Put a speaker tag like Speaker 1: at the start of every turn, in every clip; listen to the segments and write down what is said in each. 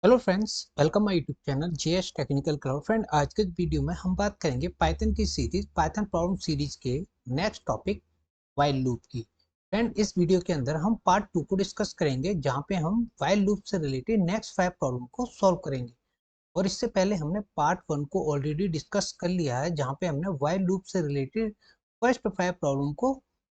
Speaker 1: Hello friends, welcome my YouTube channel JS technical cloud. Friend, आज के video में हम बात करेंगे पाइथन की सीरीज पाइथन प्रॉब्लम सीरीज के नेक्स्ट टॉपिक व्हाइल लूप की। फ्रेंड, इस वीडियो के अंदर हम पार्ट 2 को डिस्कस करेंगे, जहां पे हम व्हाइल लूप से रिलेटेड नेक्स्ट 5 प्रॉब्लम को सॉल्व करेंगे। और इससे पहले हमने पार्ट 1 को ऑलरेडी डिस्कस कर लिया है, जहाँ पे हमने व्हाइल लूप से रिलेटेड फर्स्ट 5 प्रॉब्लम को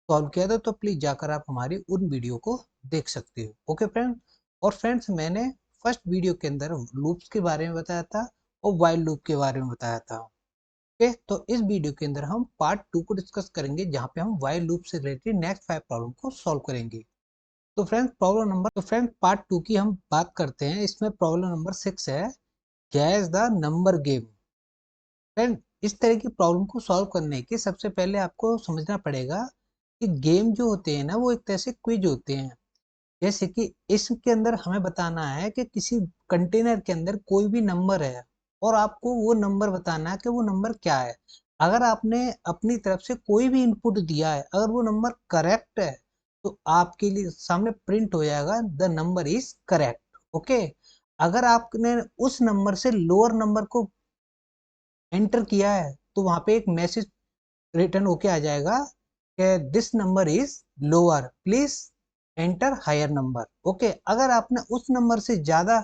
Speaker 1: सॉल्व किया था। तो प्लीज जाकर आप हमारी उन वीडियो को देख सकते हो। Okay friend. और फ्रेंड्स, मैंने फर्स्ट वीडियो के अंदर लूप्स के बारे में बताया था और व्हाइल लूप के बारे में बताया था। ओके, तो इस वीडियो के अंदर हम पार्ट 2 को डिस्कस करेंगे, जहाँ पे हम व्हाइल लूप से रिलेटेड नेक्स्ट 5 प्रॉब्लम को सॉल्व करेंगे। तो फ्रेंड पार्ट 2 की हम बात करते हैं। इसमें प्रॉब्लम नंबर 6 है, gas the number game. Friend, इस तरह की प्रॉब्लम को सॉल्व करने के सबसे पहले आपको समझना पड़ेगा कि गेम जो होते हैं ना, वो एक तरह से क्विज होते हैं। जैसे कि इसके अंदर हमें बताना है कि किसी कंटेनर के अंदर कोई भी नंबर है और आपको वो नंबर बताना है कि वो नंबर क्या है। अगर आपने अपनी तरफ से कोई भी इनपुट दिया है, अगर वो नंबर करेक्ट है, तो आपके लिए सामने प्रिंट हो जाएगा the number is correct. Okay. अगर आपने उस नंबर से लोअर नंबर को एंटर किया है, तो वहां पे एक मैसेज रिटर्न होके आ जाएगा कि this number is lower, please enter higher number. Okay. अगर आपने उस नंबर से ज्यादा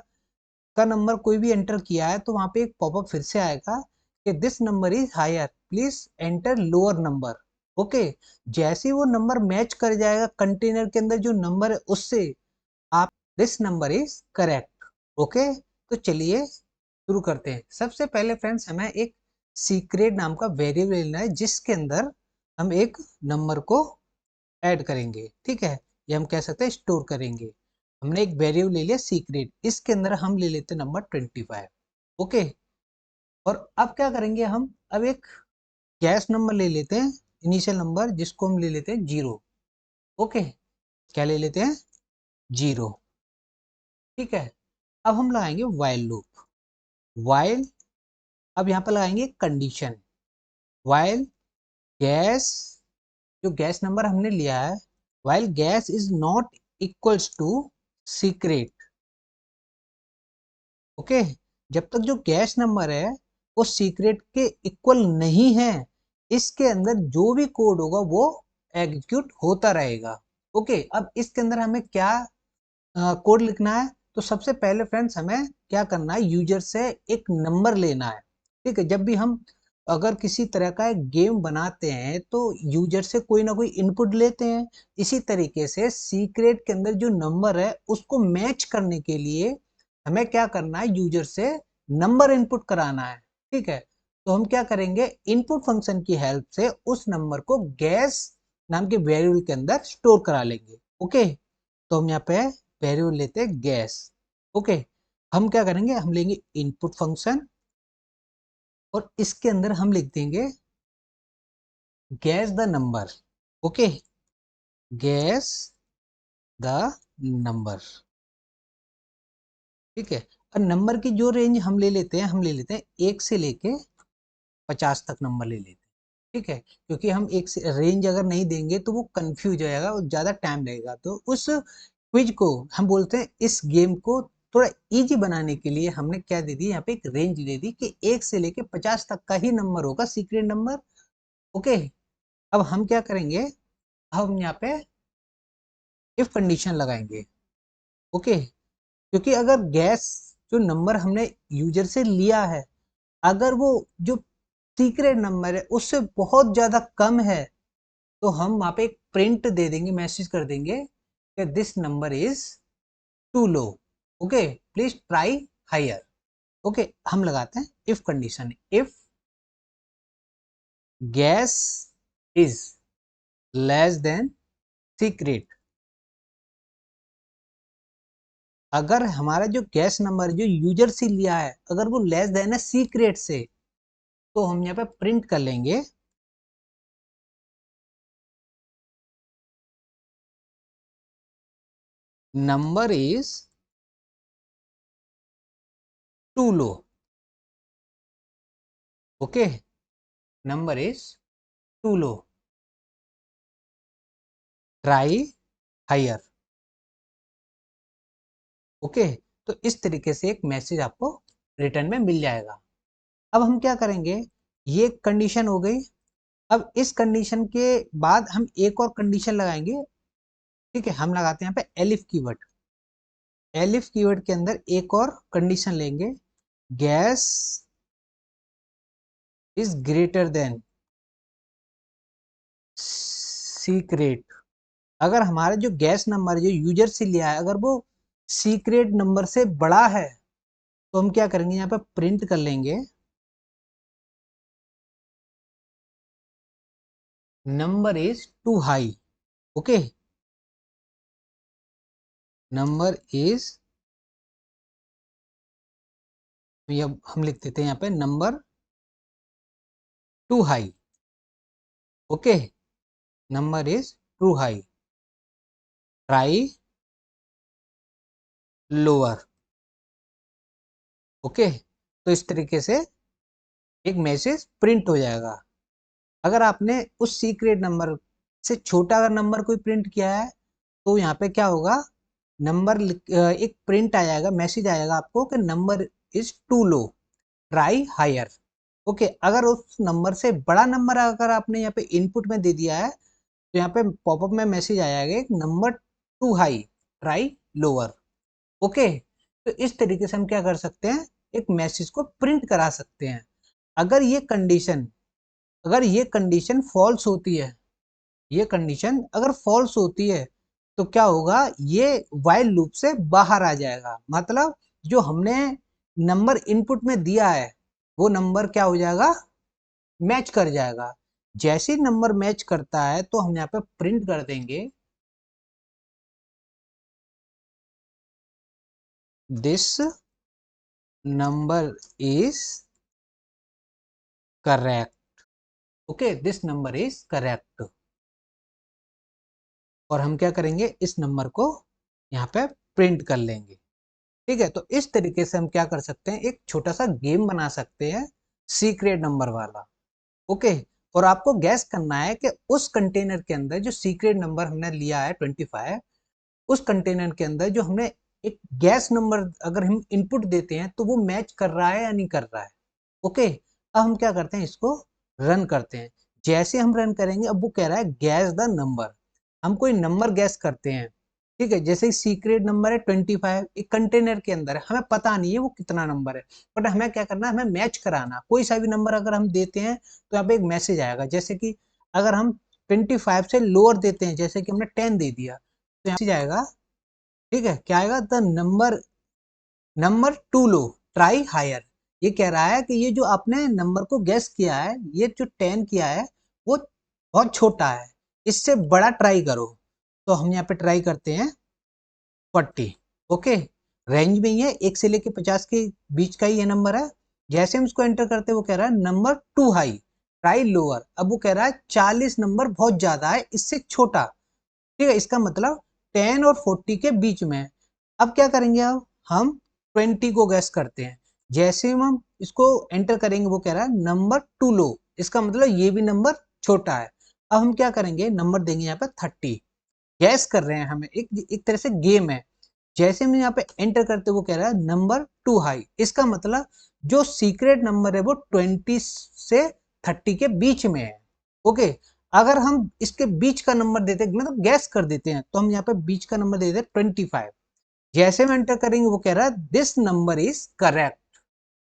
Speaker 1: का नंबर कोई भी एंटर किया है, तो वहां पे एक पॉपअप फिर से आएगा कि this number is higher, please enter lower number. Okay. जैसे ही वो नंबर मैच कर जाएगा कंटेनर के अंदर जो नंबर है उससे, आप this number is correct. Okay. तो चलिए शुरू करते हैं। सबसे पहले फ्रेंड्स, हमें एक सीक्रेट नाम का वेरिएबल लेना है, जिसके अंदर हम एक नंबर को ऐड करेंगे। ठीक है, ये हम कह सकते हैं स्टोर करेंगे। हमने एक वेरिएबल ले लिया सीक्रेट, इसके अंदर हम ले लेते हैं नंबर 25। ओके। और अब क्या करेंगे, हम अब एक गैस नंबर ले लेते हैं, इनिशियल नंबर, जिसको हम ले लेते हैं 0। ओके। क्या ले लेते हैं? 0। ठीक है। अब हम लगाएंगे व्हाइल लूप। व्हाइल, अब यहाँ पर लगाएंगे कंडीशन। व्हाइल गैस, जो गैस नंबर हमने लिया है, while guess is not equals to secret. Okay. जब तक जो गैस नंबर है वो सीक्रेट के इक्वल नहीं है, इसके अंदर जो भी कोड होगा वो एग्जीक्यूट होता रहेगा। ओके। अब इसके अंदर हमें क्या कोड लिखना है? तो सबसे पहले फ्रेंड्स, हमें क्या करना है, यूजर से एक नंबर लेना है। ठीक है। जब भी हम अगर किसी तरह का एक गेम बनाते हैं, तो यूजर से कोई ना कोई इनपुट लेते हैं। इसी तरीके से सीक्रेट के अंदर जो नंबर है उसको मैच करने के लिए हमें क्या करना है, यूजर से नंबर इनपुट कराना है। ठीक है। तो हम क्या करेंगे, इनपुट फंक्शन की हेल्प से उस नंबर को गैस नाम के वेरिएबल के अंदर स्टोर करा लेंगे। ओके। तो हम यहाँ पे वेरिएबल लेते हैं गैस। ओके। हम क्या करेंगे, हम लेंगे इनपुट फंक्शन और इसके अंदर हम लिख देंगे gas the number. Okay. Gas the number. ठीक है। और नंबर की जो रेंज हम ले लेते हैं, हम ले लेते हैं 1 से लेके 50 तक नंबर ले लेते हैं। ठीक है। क्योंकि हम एक से रेंज अगर नहीं देंगे तो वो कंफ्यूज हो जाएगा और ज्यादा टाइम लगेगा। तो उस क्विज को हम बोलते हैं, इस गेम को थोड़ा इजी बनाने के लिए हमने क्या दे दी, यहाँ पे एक रेंज दे दी कि 1 से लेके 50 तक का ही नंबर होगा सीक्रेट नंबर। ओके। अब हम क्या करेंगे, हम यहाँ पे इफ कंडीशन लगाएंगे। ओके। क्योंकि अगर गैस जो नंबर हमने यूजर से लिया है, अगर वो जो सीक्रेट नंबर है उससे बहुत ज्यादा कम है, तो हम वहां पे एक प्रिंट दे देंगे, मैसेज कर देंगे कि this number is too low. Okay, please try higher. Okay. हम लगाते हैं if condition. If guess is less than secret, अगर हमारा जो गैस नंबर जो यूजर से लिया है अगर वो लेस देन है सीक्रेट से, तो हम यहाँ पे प्रिंट कर लेंगे number is too low. Okay. Number is too low, try higher. Okay. तो इस तरीके से एक मैसेज आपको रिटर्न में मिल जाएगा। अब हम क्या करेंगे, ये कंडीशन हो गई। अब इस कंडीशन के बाद हम एक और कंडीशन लगाएंगे। ठीक है, हम लगाते हैं यहाँ पे एलिफ कीवर्ड। एलिफ कीवर्ड के अंदर एक और कंडीशन लेंगे, gas is greater then secret. अगर हमारा जो गैस नंबर जो यूजर से लिया है अगर वो सीक्रेट नंबर से बड़ा है तो हम क्या करेंगे, यहाँ पे प्रिंट कर लेंगे number is too high. Okay, number is, अब हम लिख देते हैं यहाँ पे number too high. Okay, number is too high, try lower. Okay, तो इस तरीके से एक मैसेज प्रिंट हो जाएगा। अगर आपने उस सीक्रेट नंबर से छोटा अगर नंबर कोई प्रिंट किया है तो यहाँ पे क्या होगा, नंबर एक प्रिंट आ जाएगा, मैसेज आएगा आपको कि number is too low, try higher. Okay, अगर उस नंबर से बड़ा नंबर अगर आपने यहाँ पे इनपुट में दे दिया है तो यहाँ पे पॉपअप में मैसेज आ जाएगा एक number too high, try lower. Okay, तो इस तरीके से हम क्या कर सकते हैं, एक मैसेज को प्रिंट करा सकते हैं। अगर ये कंडीशन, अगर ये कंडीशन फॉल्स होती है, ये कंडीशन अगर फॉल्स होती है तो क्या होगा, ये वाइल लूप से बाहर आ जाएगा। मतलब जो हमने नंबर इनपुट में दिया है वो नंबर क्या हो जाएगा, मैच कर जाएगा। जैसे नंबर मैच करता है तो हम यहाँ पे प्रिंट कर देंगे this number is correct. Okay, this number is correct. और हम क्या करेंगे, इस नंबर को यहाँ पे प्रिंट कर लेंगे। ठीक है, तो इस तरीके से हम क्या कर सकते हैं, एक छोटा सा गेम बना सकते हैं सीक्रेट नंबर वाला। ओके, और आपको गैस करना है कि उस कंटेनर के अंदर जो सीक्रेट नंबर हमने लिया है 25, उस कंटेनर के अंदर जो हमने एक गैस नंबर अगर हम इनपुट देते हैं तो वो मैच कर रहा है या नहीं कर रहा है। ओके, अब हम क्या करते हैं, इसको रन करते हैं। जैसे हम रन करेंगे अब वो कह रहा है गैस द नंबर, हम कोई नंबर गैस करते हैं। ठीक है, जैसे सीक्रेट नंबर है 25, एक कंटेनर के अंदर है, हमें पता नहीं है वो कितना नंबर है, बट हमें क्या करना है, हमें मैच कराना। कोई सा भी नंबर अगर हम देते हैं तो यहाँ पे एक मैसेज आएगा। जैसे कि अगर हम 25 से लोअर देते हैं, जैसे कि हमने 10 दे दिया तो मैसेज आएगा। ठीक है, क्या आएगा, the number, number too low, try higher. ये कह रहा है कि ये जो आपने नंबर को गैस किया है, ये जो 10 किया है वो बहुत छोटा है, इससे बड़ा ट्राई करो। तो हम यहाँ पे ट्राई करते हैं 40। ओके, रेंज में ही है, 1 से लेके 50 के बीच का ही ये नंबर है। जैसे हम इसको एंटर करते हैं वो कह रहा है number too high, try lower. अब वो कह रहा है 40 नंबर बहुत ज्यादा है, इससे छोटा। ठीक है, इसका मतलब 10 और 40 के बीच में है। अब क्या करेंगे, अब हम 20 को गैस करते हैं। जैसे हम इसको एंटर करेंगे वो कह रहा है नंबर टू लो, इसका मतलब ये भी नंबर छोटा है। अब हम क्या करेंगे, नंबर देंगे यहाँ पे 30। गैस कर रहे हैं, हमें एक तरह से गेम है। जैसे हम यहाँ पे एंटर करते वो कह रहा है नंबर टू हाई, इसका मतलब जो सीक्रेट नंबर है वो 20 से 30 के बीच में है। ओके, अगर हम इसके बीच का नंबर देते मतलब गैस कर देते हैं तो हम यहाँ पे बीच का नंबर दे देते 25। जैसे हम एंटर करेंगे वो कह रहा है दिस नंबर इज करेक्ट।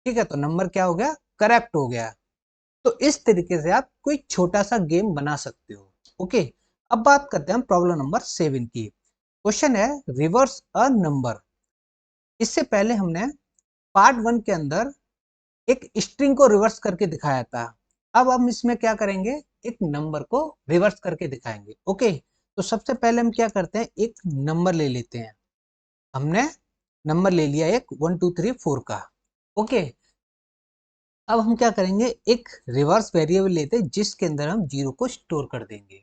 Speaker 1: ठीक है, तो नंबर क्या हो गया, करेक्ट हो गया। तो इस तरीके से आप कोई छोटा सा गेम बना सकते हो। ओके, अब बात करते हैं हम प्रॉब्लम नंबर 7 की। क्वेश्चन है रिवर्स अ नंबर। इससे पहले हमने पार्ट 1 के अंदर एक स्ट्रिंग को रिवर्स करके दिखाया था। अब हम इसमें क्या करेंगे, एक नंबर को रिवर्स करके दिखाएंगे। ओके, तो सबसे पहले हम क्या करते हैं, एक नंबर ले लेते हैं। हमने नंबर ले लिया एक 1 2 3 4 का। ओके, अब हम क्या करेंगे, एक रिवर्स वेरिएबल लेते हैं जिसके अंदर हम जीरो को स्टोर कर देंगे।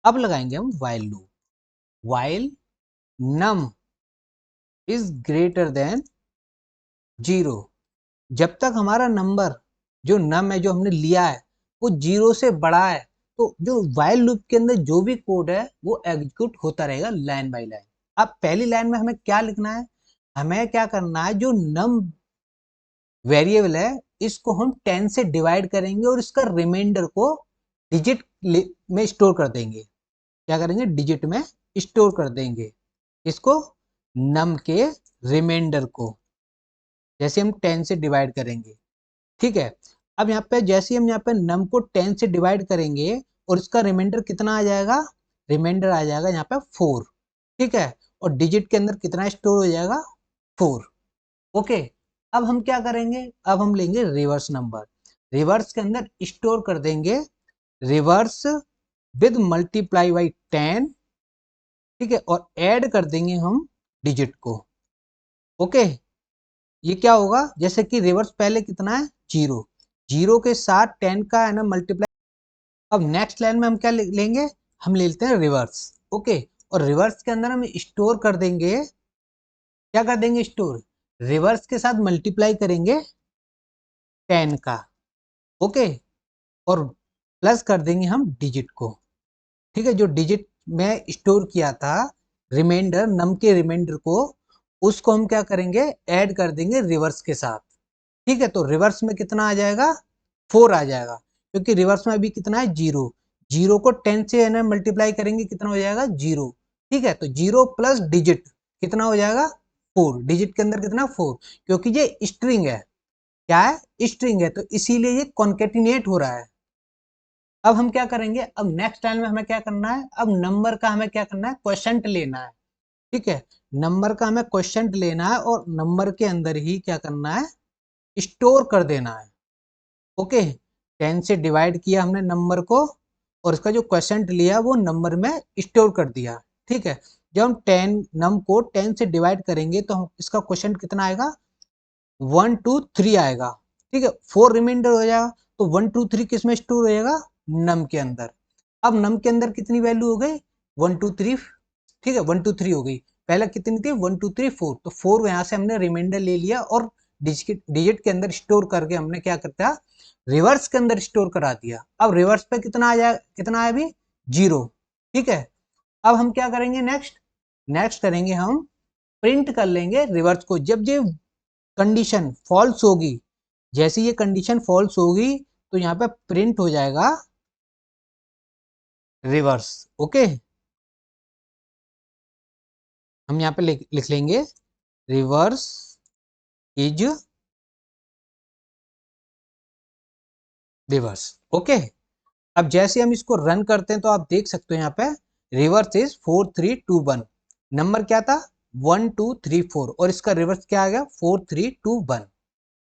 Speaker 1: अब लगाएंगे हम while loop, while num is greater than zero. जब तक हमारा नंबर जो नम है जो हमने लिया है वो जीरो से बड़ा है तो जो वाइल लूप के अंदर जो भी कोड है वो एग्जीक्यूट होता रहेगा लाइन बाय लाइन। अब पहली लाइन में हमें क्या लिखना है, हमें क्या करना है, जो नम वेरिएबल है इसको हम 10 से डिवाइड करेंगे और इसका रिमाइंडर को डिजिट में स्टोर कर देंगे। क्या करेंगे, डिजिट में स्टोर कर देंगे इसको, नम के रिमाइंडर को, जैसे हम 10 से डिवाइड करेंगे। ठीक है, अब यहाँ पे जैसे हम यहाँ पे नम को 10 से डिवाइड करेंगे और इसका रिमाइंडर कितना आ जाएगा, रिमाइंडर आ जाएगा यहाँ पे 4। ठीक है, और डिजिट के अंदर कितना स्टोर हो जाएगा, 4। ओके, अब हम क्या करेंगे, अब हम लेंगे रिवर्स नंबर, रिवर्स के अंदर स्टोर कर देंगे रिवर्स विद मल्टीप्लाई बाई 10। ठीक है, और ऐड कर देंगे हम डिजिट को। ओके, ये क्या होगा, जैसे कि रिवर्स पहले कितना है, 0, 0 के साथ 10 का है ना मल्टीप्लाई। अब नेक्स्ट लाइन में हम क्या लेंगे, हम ले लेते हैं रिवर्स। ओके, और रिवर्स के अंदर हम स्टोर कर देंगे, क्या कर देंगे स्टोर, रिवर्स के साथ मल्टीप्लाई करेंगे 10 का। ओके, और प्लस कर देंगे हम डिजिट को। ठीक है, जो डिजिट में स्टोर किया था रिमाइंडर, नम के रिमाइंडर को, उसको हम क्या करेंगे, ऐड कर देंगे रिवर्स के साथ। ठीक है, तो रिवर्स में कितना आ जाएगा, 4 आ जाएगा, क्योंकि रिवर्स में अभी कितना है, 0, 0 को 10 से है ना मल्टीप्लाई करेंगे, कितना हो जाएगा, 0। ठीक है, तो 0 प्लस डिजिट कितना हो जाएगा, 4, डिजिट के अंदर कितना, 4, क्योंकि ये स्ट्रिंग है, क्या है, स्ट्रिंग है, तो इसीलिए ये कॉन्केटिनेट हो रहा है। अब हम क्या करेंगे, अब नेक्स्ट टाइम में हमें क्या करना है, अब नंबर का हमें क्या करना है, क्वेश्चन लेना है। ठीक है, नंबर का हमें क्वेश्चन लेना है और नंबर के अंदर ही क्या करना है, स्टोर कर देना है। ओके, 10 से डिवाइड किया हमने नंबर को और इसका जो क्वेश्चन लिया वो नंबर में स्टोर कर दिया। ठीक है, जब हम 10 नम को 10 से डिवाइड करेंगे तो हम इसका क्वेश्चन कितना आएगा, 1 2 3 आएगा। ठीक है, 4 रिमाइंडर हो जाएगा, तो 1 2 3 किस में स्टोर हो जाएगा, नम के अंदर। अब नम के अंदर कितनी वैल्यू हो गई, 1 2 3। ठीक है, 1 2 3 हो गई, पहले कितनी थी, 1 2 3 4, तो 4 यहाँ से हमने रिमाइंडर ले लिया और डिजिट के अंदर स्टोर करके हमने क्या करता, रिवर्स के अंदर स्टोर करा दिया। अब रिवर्स पे कितना आ जाए, कितना है अभी, 0। ठीक है, अब हम क्या करेंगे, नेक्स्ट नेक्स्ट करेंगे हम प्रिंट कर लेंगे रिवर्स को। जब ये कंडीशन फॉल्स होगी, जैसे ये कंडीशन फॉल्स होगी तो यहाँ पे प्रिंट हो जाएगा रिवर्स। ओके, हम यहाँ पे लिख लेंगे रिवर्स इज रिवर्स। ओके, अब जैसे हम इसको रन करते हैं तो आप देख सकते हो यहाँ पे रिवर्स इज 4 3 2 1। नंबर क्या था, 1 2 3 4, और इसका रिवर्स क्या आ गया, 4 3 2 1।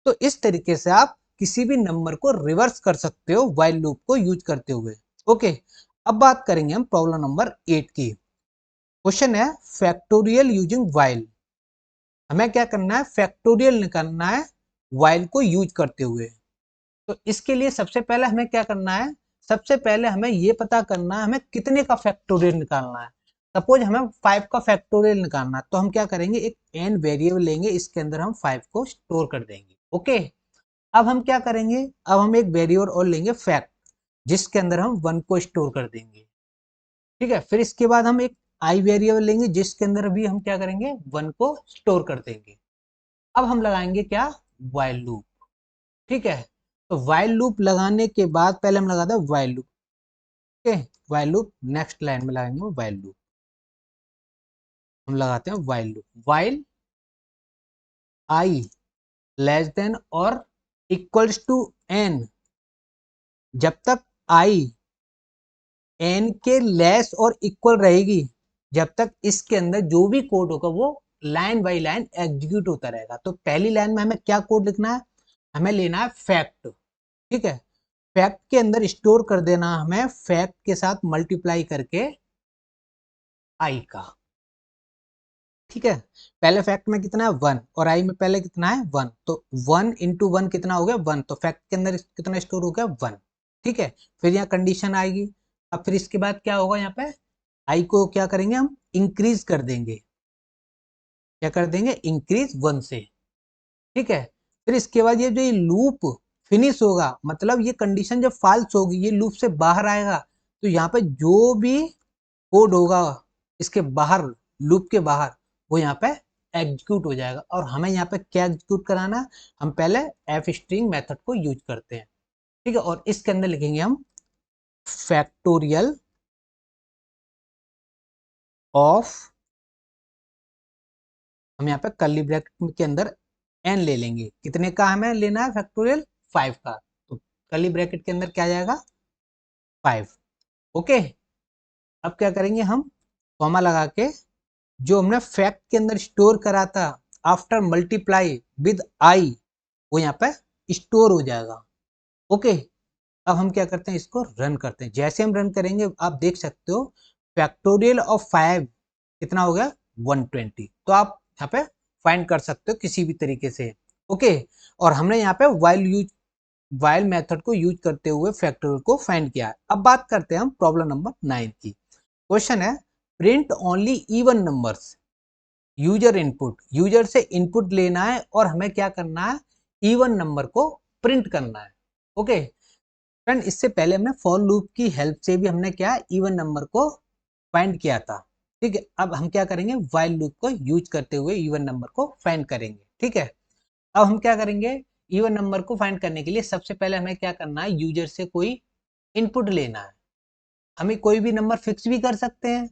Speaker 1: तो इस तरीके से आप किसी भी नंबर को रिवर्स कर सकते हो व्हाइल लूप को यूज करते हुए। ओके, अब बात करेंगे हम प्रॉब्लम नंबर 8 की। क्वेश्चन है फैक्टोरियल यूजिंग व्हाइल। हमें क्या करना है, फैक्टोरियल निकालना है व्हाइल को यूज करते हुए। तो इसके लिए सबसे पहले हमें क्या करना है, सबसे पहले हमें ये पता करना है हमें कितने का फैक्टोरियल निकालना है। सपोज हमें 5 का फैक्टोरियल निकालना है, तो हम क्या करेंगे, एक n वेरिएबल लेंगे, इसके अंदर हम 5 को स्टोर कर देंगे। ओके, अब हम क्या करेंगे, अब हम एक वेरिएबल और लेंगे फैक्ट, जिसके अंदर हम 1 को स्टोर कर देंगे। ठीक है, फिर इसके बाद हम एक आई वेरिएबल लेंगे, जिसके अंदर भी हम क्या करेंगे, 1 को स्टोर कर देंगे। अब हम लगाएंगे क्या, व्हाइल लूप। ठीक है, तो व्हाइल लूप लगाने के बाद पहले हम लगाते हैं while loop. Okay, while loop next line में लगाएंगे व्हाइल लूप, हम लगाते हैं while loop, while I less than और इक्वल्स टू एन, जब तक आई एन के लेस और इक्वल रहेगी, जब तक इसके अंदर जो भी कोड होगा वो लाइन बाय लाइन एग्जीक्यूट होता रहेगा। तो पहली लाइन में हमें क्या कोड लिखना है, हमें लेना है फैक्ट। ठीक है, फैक्ट के अंदर स्टोर कर देना हमें फैक्ट के साथ मल्टीप्लाई करके आई का। ठीक है, पहले फैक्ट में कितना है 1 और आई में पहले कितना है 1, तो 1 इंटू 1 कितना हो गया 1, तो फैक्ट के अंदर कितना स्टोर हो गया 1। ठीक है, फिर यहाँ कंडीशन आएगी। अब फिर इसके बाद क्या होगा, यहाँ पे आई को क्या करेंगे, हम इंक्रीज कर देंगे, क्या कर देंगे, इंक्रीज 1 से। ठीक है, फिर इसके बाद ये जो ये लूप फिनिश होगा, मतलब ये कंडीशन जब फॉल्स होगी, ये लूप से बाहर आएगा, तो यहाँ पे जो भी कोड होगा इसके बाहर, लूप के बाहर, वो यहाँ पे एग्जीक्यूट हो जाएगा। और हमें यहाँ पे क्या एग्जीक्यूट कराना है, हम पहले एफ स्ट्रिंग मेथड को यूज करते हैं, ठीक है। और इसके अंदर लिखेंगे हम फैक्टोरियल ऑफ, हम यहाँ पे कर्ली ब्रैकेट के अंदर एन ले लेंगे, कितने का हमें लेना है फैक्टोरियल, 5 का, तो कर्ली ब्रैकेट के अंदर क्या जाएगा 5। ओके, अब क्या करेंगे हम, कॉमा लगा के जो हमने फैक्ट के अंदर स्टोर करा था आफ्टर मल्टीप्लाई विद आई, वो यहाँ पे स्टोर हो जाएगा। ओके, अब हम क्या करते हैं, इसको रन करते हैं। जैसे हम रन करेंगे आप देख सकते हो फैक्टोरियल ऑफ 5 कितना हो गया 120। तो आप यहाँ पे फाइंड कर सकते हो किसी भी तरीके से। ओके, और हमने यहाँ पे वाइल मेथड को यूज करते हुए फैक्टोरियल को फाइंड किया है। अब बात करते हैं हम प्रॉब्लम नंबर 9 की। क्वेश्चन है print only even numbers, user input, user से इनपुट लेना है और हमें क्या करना है, इवन नंबर को प्रिंट करना है। ओके फ्रेंड, इससे पहले हमने फॉर लूप की हेल्प से भी हमने क्या इवन नंबर को फाइंड किया था, ठीक है। अब हम क्या करेंगे, व्हाइल लूप को यूज करते हुए इवन नंबर को फाइंड करेंगे, ठीक है। अब हम क्या करेंगे, इवन नंबर को फाइंड करने के लिए सबसे पहले हमें क्या करना है, यूजर से कोई इनपुट लेना है। हमें कोई भी नंबर फिक्स भी कर सकते हैं,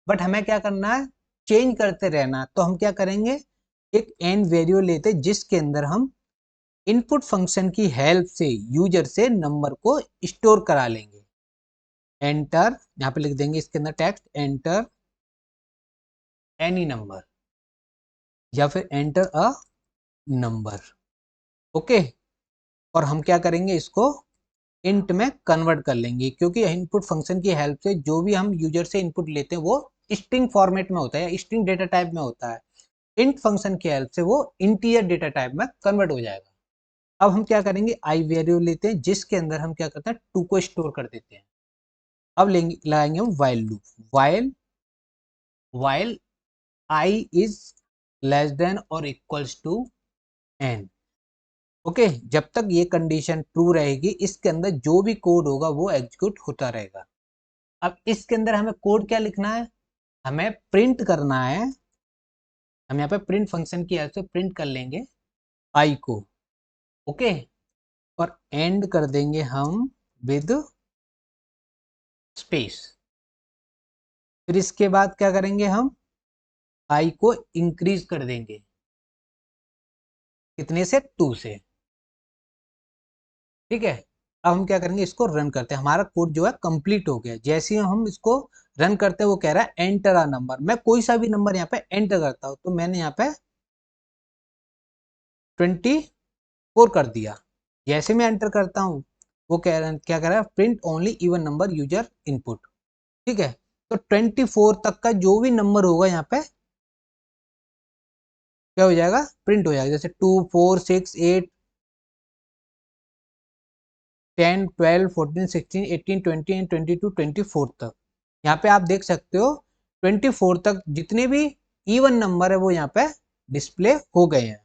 Speaker 1: बट हमें क्या करना है, चेंज करते रहना है। तो हम क्या करेंगे, एक एन वेरिएबल लेते जिसके अंदर हम इनपुट फंक्शन की हेल्प से यूजर से नंबर को स्टोर करा लेंगे। एंटर, यहाँ पे लिख देंगे इसके अंदर टेक्स्ट, एंटर एनी नंबर या फिर एंटर अ नंबर। ओके, और हम क्या करेंगे, इसको इंट में कन्वर्ट कर लेंगे, क्योंकि इनपुट फंक्शन की हेल्प से जो भी हम यूजर से इनपुट लेते हैं वो स्ट्रिंग फॉर्मेट में होता है या स्ट्रिंग डेटा टाइप में होता है। इंट फंक्शन की हेल्प से वो इंटीजर डेटा टाइप में कन्वर्ट हो जाएगा। अब हम क्या करेंगे, आई वेरिएबल लेते हैं जिसके अंदर हम क्या करते हैं, 2 को स्टोर कर देते हैं। अब लेंगे, लगाएंगे हम while loop, while I is less then और इक्वल्स टू एन। ओके, जब तक ये कंडीशन ट्रू रहेगी इसके अंदर जो भी कोड होगा वो एग्जीक्यूट होता रहेगा। अब इसके अंदर हमें कोड क्या लिखना है, हमें प्रिंट करना है। हम यहाँ पे प्रिंट फंक्शन की हेल्प से प्रिंट कर लेंगे आई को। ओके, और एंड कर देंगे हम विद स्पेस। फिर इसके बाद क्या करेंगे, हम आई को इंक्रीज कर देंगे, कितने से, 2 से, ठीक है। अब हम क्या करेंगे, इसको रन करते हैं। हमारा कोड जो है कंप्लीट हो गया। जैसे ही हम इसको रन करते हैं वो कह रहा है एंटर अ नंबर। मैं कोई सा भी नंबर यहाँ पे एंटर करता हूँ, तो मैंने यहाँ पे 24 कर दिया। जैसे मैं एंटर करता हूँ वो क्या कह रहा है, print only even number user input, ठीक है। तो 24 तक का जो भी नंबर होगा यहाँ पे क्या हो जाएगा, प्रिंट हो जाएगा। जैसे 2 4 6 8 10 12 14 16 18 20 एंड 22 24 तक। यहाँ पे आप देख सकते हो 24 तक जितने भी इवन नंबर है वो यहाँ पे डिस्प्ले हो गए हैं।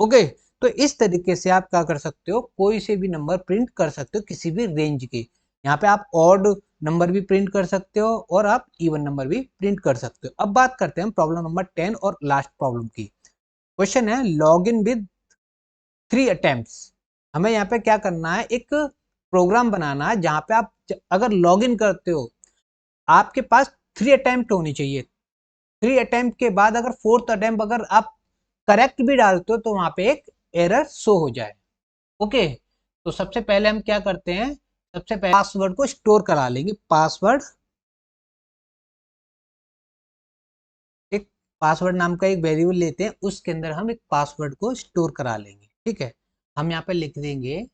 Speaker 1: ओके, तो इस तरीके से आप क्या कर सकते हो, कोई से भी नंबर प्रिंट कर सकते हो किसी भी रेंज के। यहाँ पे आप ऑड नंबर भी प्रिंट कर सकते हो और आप इवन नंबर भी प्रिंट कर सकते हो। अब बात करते हैं प्रॉब्लम नंबर 10 और लास्ट प्रॉब्लम की। क्वेश्चन है लॉग इन विद 3 अटेम्प्ट्स। हमें यहाँ पे क्या करना है, एक प्रोग्राम बनाना है जहाँ पे आप अगर लॉग इन करते हो आपके पास 3 अटेम्प्ट होनी चाहिए। 3 अटेम्प्ट के बाद अगर 4th अटेम्प्ट अगर आप करेक्ट भी डालते हो तो वहां पे एक एरर शो हो जाए। ओके, तो सबसे पहले हम क्या करते हैं, सबसे पहले पासवर्ड को स्टोर करा लेंगे। पासवर्ड, एक पासवर्ड नाम का एक वेरिएबल लेते हैं, उसके अंदर हम एक पासवर्ड को स्टोर करा लेंगे, ठीक है। हम यहाँ पे लिख देंगे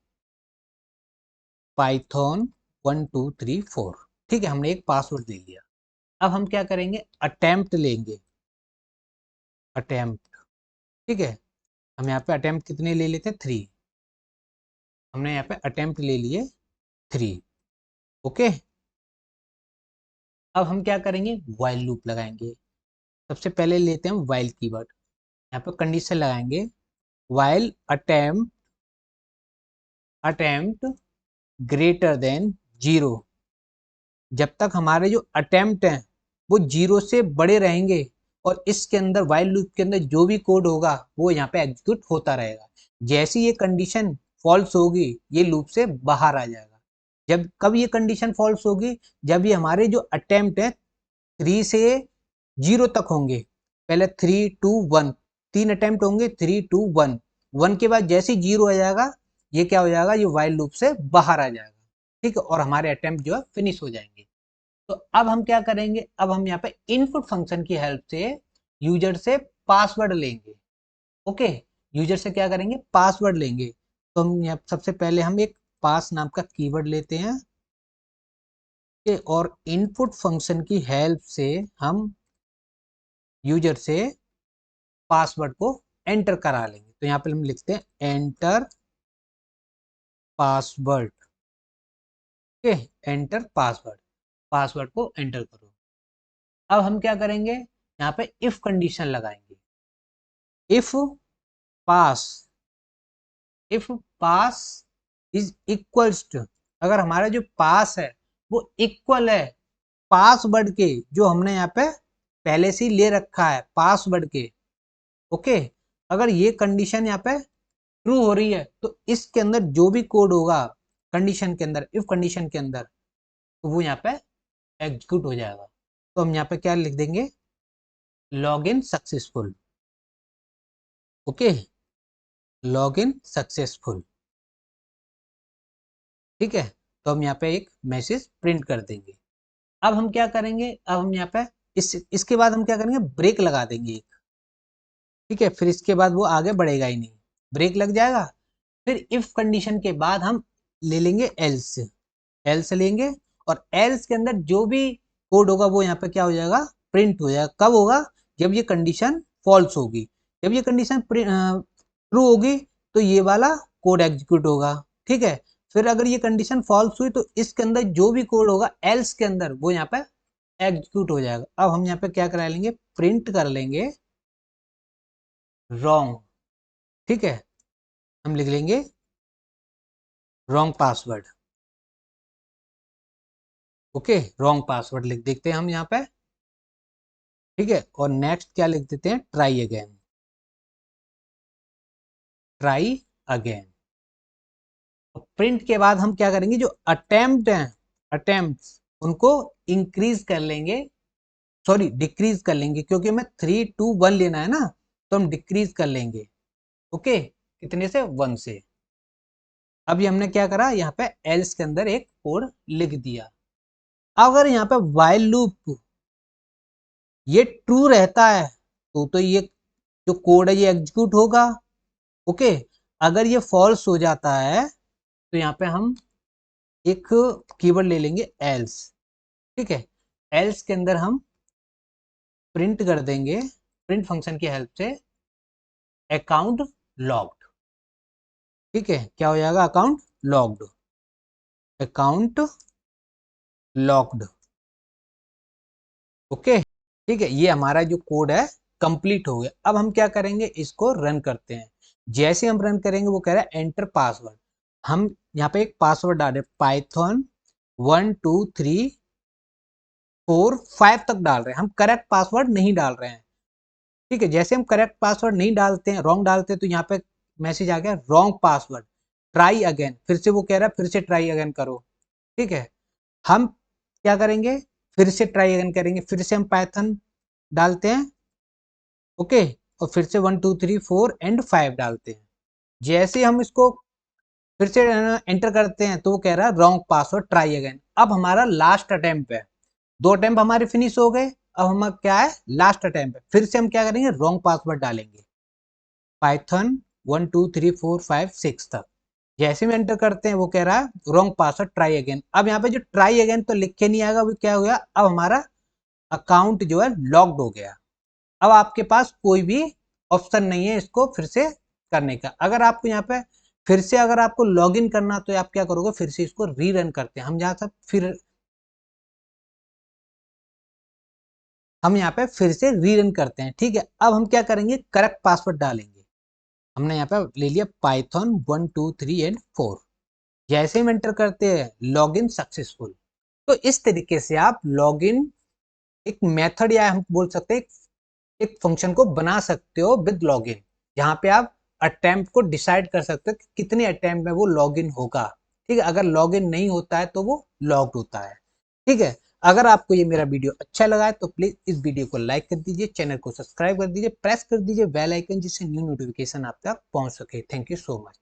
Speaker 1: पाइथन 1 2 3 4, ठीक है। हमने एक पासवर्ड दे लिया। अब हम क्या करेंगे, अटेम्प्ट लेंगे, अटेम्प्ट, ठीक है। हम यहाँ पे अटेम्प्ट कितने ले लेते हैं, 3। हमने यहाँ पे अटेम्प्ट ले लिए 3। ओके, अब हम क्या करेंगे, व्हाइल लूप लगाएंगे। सबसे पहले लेते हैं व्हाइल कीवर्ड, यहाँ पे कंडीशन लगाएंगे व्हाइल अटेम्प्ट ग्रेटर देन 0। जब तक हमारे जो अटेम्प्ट हैं वो 0 से बड़े रहेंगे और इसके अंदर वाइल लूप के अंदर जो भी कोड होगा वो यहाँ पे एग्जीक्यूट होता रहेगा। जैसी ये कंडीशन फॉल्स होगी ये लूप से बाहर आ जाएगा। जब कब ये कंडीशन फॉल्स होगी, जब ये हमारे जो अटेम्प्ट है 3 से 0 तक होंगे। पहले 3 2 1 3 अटेम्प्ट होंगे, 3 2 1 1 के बाद जैसे ही 0 आ जाएगा ये क्या हो जाएगा, ये वाइल लूप से बाहर आ जाएगा। ठीक है, और हमारे अटेम्प्ट जो है फिनिश हो जाएंगे। तो अब हम क्या करेंगे, अब हम यहाँ पे इनपुट फंक्शन की हेल्प से यूजर से पासवर्ड लेंगे। ओके, यूजर से क्या करेंगे, पासवर्ड लेंगे। तो हम यहाँ सबसे पहले हम एक पास नाम का कीवर्ड लेते हैं और इनपुट फंक्शन की हेल्प से हम यूजर से पासवर्ड को एंटर करा लेंगे। तो यहाँ पे हम लिखते हैं enter password. Okay, enter password, password को एंटर करो। अब हम क्या करेंगे, यहाँ पे इफ कंडीशन लगाएंगे। If pass, if pass is equals to, अगर हमारा जो पास है वो इक्वल है पासवर्ड के जो हमने यहाँ पे पहले से ही ले रखा है पासवर्ड के। ओके, अगर ये कंडीशन यहाँ पे ट्रू हो रही है तो इसके अंदर जो भी कोड होगा कंडीशन के अंदर, इफ कंडीशन के अंदर, तो वो यहाँ पे एग्जीक्यूट हो जाएगा। तो हम यहाँ पे क्या लिख देंगे, log in successful. Okay, log in successful. ठीक है, तो हम यहाँ पे एक मैसेज प्रिंट कर देंगे। अब हम क्या करेंगे, अब हम यहाँ पे इसके बाद हम क्या करेंगे, ब्रेक लगा देंगे एक। ठीक है, फिर इसके बाद वो आगे बढ़ेगा ही नहीं, ब्रेक लग जाएगा। फिर इफ कंडीशन के बाद हम ले लेंगे एल्स, एल्स लेंगे और एल्स के अंदर जो भी कोड होगा वो यहाँ पे क्या हो जाएगा, प्रिंट हो जाएगा। कब होगा, जब ये कंडीशन फॉल्स होगी। जब ये कंडीशन ट्रू होगी तो ये वाला कोड एग्जीक्यूट होगा। ठीक है, फिर अगर ये कंडीशन फॉल्स हुई तो इसके अंदर जो भी कोड होगा एल्स के अंदर वो यहाँ पे एग्जीक्यूट हो जाएगा। अब हम यहाँ पे क्या करा लेंगे, प्रिंट कर लेंगे रॉन्ग। ठीक है, हम लिख लेंगे wrong password. Okay, wrong password लिख देखते हैं हम यहाँ पे। ठीक है, और नेक्स्ट क्या लिख देते हैं, try again, try again. Print के बाद हम क्या करेंगे, जो अटेम्प्ट हैं, अटेम्प्ट उनको इंक्रीज कर लेंगे, सॉरी डिक्रीज कर लेंगे, क्योंकि हमें 3 2 1 लेना है ना, तो हम डिक्रीज कर लेंगे। ओके, कितने से, 1 से। अभी हमने क्या करा, यहाँ पे एल्स के अंदर एक कोड लिख दिया। अगर यहाँ पे व्हाइल लूप ये ट्रू रहता है तो ये जो कोड है ये एग्जीक्यूट होगा। ओके, अगर ये फॉल्स हो जाता है तो यहाँ पे हम एक कीवर्ड ले लेंगे एल्स। ठीक है, एल्स के अंदर हम प्रिंट कर देंगे, प्रिंट फंक्शन की हेल्प से, अकाउंट लॉग्ड। ठीक है, क्या हो जाएगा, account logged, account locked. Okay, ठीक है, ये हमारा जो कोड है कंप्लीट हो गया। अब हम क्या करेंगे, इसको रन करते हैं। जैसे हम रन करेंगे वो कह रहा है एंटर पासवर्ड। हम यहाँ पे एक पासवर्ड डाल रहे हैं, पाइथन 1 2 3 4 5 तक डाल रहे हैं, हम करेक्ट पासवर्ड नहीं डाल रहे हैं। ठीक है, जैसे हम करेक्ट पासवर्ड नहीं डालते हैं, रॉन्ग डालते हैं, तो यहाँ पे मैसेज आ गया रॉन्ग पासवर्ड, ट्राई अगेन। फिर से वो कह रहा है फिर से ट्राई अगेन करो। ठीक है, हम क्या करेंगे, फिर से ट्राई अगेन करेंगे, फिर से हम पाइथन डालते हैं। ओके, और फिर से 1 2 3 4 एंड 5 डालते हैं। जैसे हम इसको फिर से एंटर करते हैं तो वो कह रहा है रॉन्ग पासवर्ड, ट्राई अगेन। अब हमारा लास्ट अटेम्प्ट है, 2 अटेम्प्ट हमारे फिनिश हो गए। अब हम क्या है, लास्ट अटेम्प्ट है, फिर से हम क्या करेंगे, रॉन्ग पासवर्ड डालेंगे, पाइथन 1 2 3 4 5 6 तक। जैसे हम एंटर करते हैं वो कह रहा है रॉन्ग पासवर्ड, ट्राई अगेन। अब यहाँ पे जो ट्राई अगेन तो लिख के नहीं आएगा, वो क्या हो गया, अब हमारा अकाउंट जो है लॉक्ड हो गया। अब आपके पास कोई भी ऑप्शन नहीं है इसको फिर से करने का। अगर आपको यहाँ पे फिर से अगर आपको लॉगिन करना तो आप क्या करोगे, फिर से इसको रीरन करते हैं। हम यहाँ से फिर हम यहाँ पे फिर से रीरन करते हैं। ठीक है, अब हम क्या करेंगे, करेक्ट पासवर्ड डालेंगे। हमने यहाँ पे ले लिया पाइथन 1 2 3 एंड 4। जैसे हम एंटर करते हैं लॉगिन सक्सेसफुल। तो इस तरीके से आप लॉगिन एक मेथड या हम बोल सकते हैं एक फंक्शन को बना सकते हो विद लॉगिन, जहाँ पे आप अटेम्प्ट को डिसाइड कर सकते हो कि कितने अटेम्प्ट में वो लॉगिन होगा। ठीक है, अगर लॉगिन नहीं होता है तो वो लॉग्ड होता है। ठीक है, अगर आपको ये मेरा वीडियो अच्छा लगा है तो प्लीज इस वीडियो को लाइक कर दीजिए, चैनल को सब्सक्राइब कर दीजिए, प्रेस कर दीजिए बेल आइकन, जिससे न्यू नोटिफिकेशन आप तक पहुंच सके। Thank you so much.